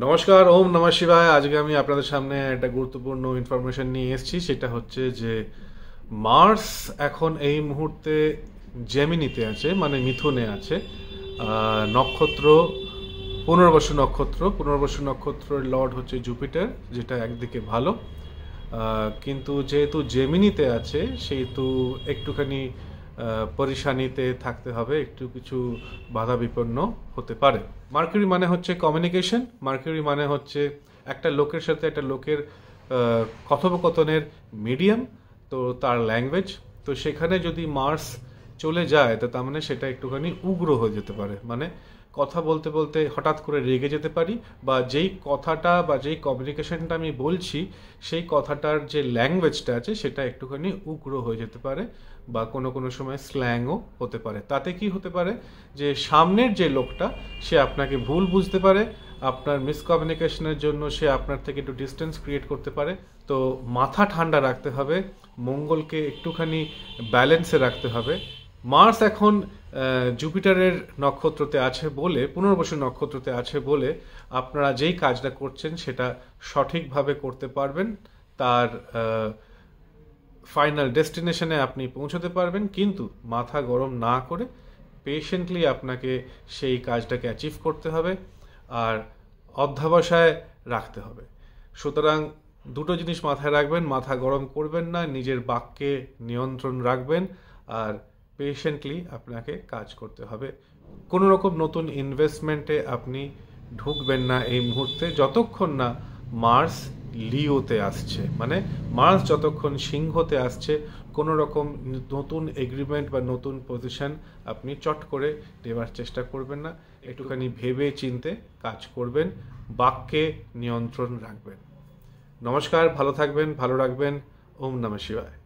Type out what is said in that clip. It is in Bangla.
নমস্কার, ওম নমঃ শিবায়। আজকে আমি আপনাদের সামনে একটা গুরুত্বপূর্ণ ইনফরমেশন নিয়ে এসেছি। সেটা হচ্ছে যে মার্স এখন এই মুহূর্তে জেমিনিতে আছে, মানে মিথুনে আছে। নক্ষত্র পুনর্বসু নক্ষত্র। পুনর্বসু নক্ষত্রের লর্ড হচ্ছে জুপিটার, যেটা একদিকে ভালো। কিন্তু যেহেতু জেমিনিতে আছে সেহেতু একটুখানি পরেশানিতে থাকতে হবে, একটু কিছু বাধা বিপন্ন হতে পারে। মার্কিউরি মানে হচ্ছে কমিউনিকেশন। মার্কিউরি মানে হচ্ছে একটা লোকের সাথে একটা লোকের কথোপকথনের মিডিয়াম, তো তার ল্যাঙ্গুয়েজ। তো সেখানে যদি মার্স চলে যায় তো তার মানে সেটা একটুখানি উগ্র হয়ে যেতে পারে। মানে কথা বলতে বলতে হঠাৎ করে রেগে যেতে পারি, বা যেই কথাটা বা যেই কমিউনিকেশনটা আমি বলছি সেই কথাটার যে ল্যাঙ্গুয়েজটা আছে সেটা একটুখানি উগ্র হয়ে যেতে পারে, বা কোনো কোনো সময় স্ল্যাংও হতে পারে। তাতে কি হতে পারে যে সামনের যে লোকটা সে আপনাকে ভুল বুঝতে পারে, আপনার মিসকমিউনিকেশনের জন্য সে আপনার থেকে একটু ডিস্টেন্স ক্রিয়েট করতে পারে। তো মাথা ঠান্ডা রাখতে হবে, মঙ্গলকে একটুখানি ব্যালেন্সে রাখতে হবে। মার্স এখন জুপিটারের নক্ষত্রতে আছে বলে, পুনর্বসু নক্ষত্রতে আছে বলে আপনারা যেই কাজটা করছেন সেটা সঠিকভাবে করতে পারবেন। তার ফাইনাল ডেস্টিনেশনে আপনি পৌঁছতে পারবেন, কিন্তু মাথা গরম না করে পেশেন্টলি আপনাকে সেই কাজটাকে অ্যাচিভ করতে হবে আর অধ্যবসায় রাখতে হবে। সুতরাং দুটো জিনিস মাথায় রাখবেন: মাথা গরম করবেন না, নিজের বাক্যে নিয়ন্ত্রণ রাখবেন, আর পেশেন্টলি আপনাকে কাজ করতে হবে। কোনো রকম নতুন ইনভেস্টমেন্টে আপনি ঢুকবেন না এই মুহূর্তে, যতক্ষণ না মার্স লিওতে আসছে। মানে মার্স যতক্ষণ সিংহতে আসছে, কোনো রকম নতুন এগ্রিমেন্ট বা নতুন পজিশন আপনি চট করে নেওয়ার চেষ্টা করবেন না। একটুখানি ভেবে চিনতে কাজ করবেন, বাক্যে নিয়ন্ত্রণ রাখবেন। নমস্কার, ভালো থাকবেন, ভালো রাখবেন। ওম নমঃ শিবায়।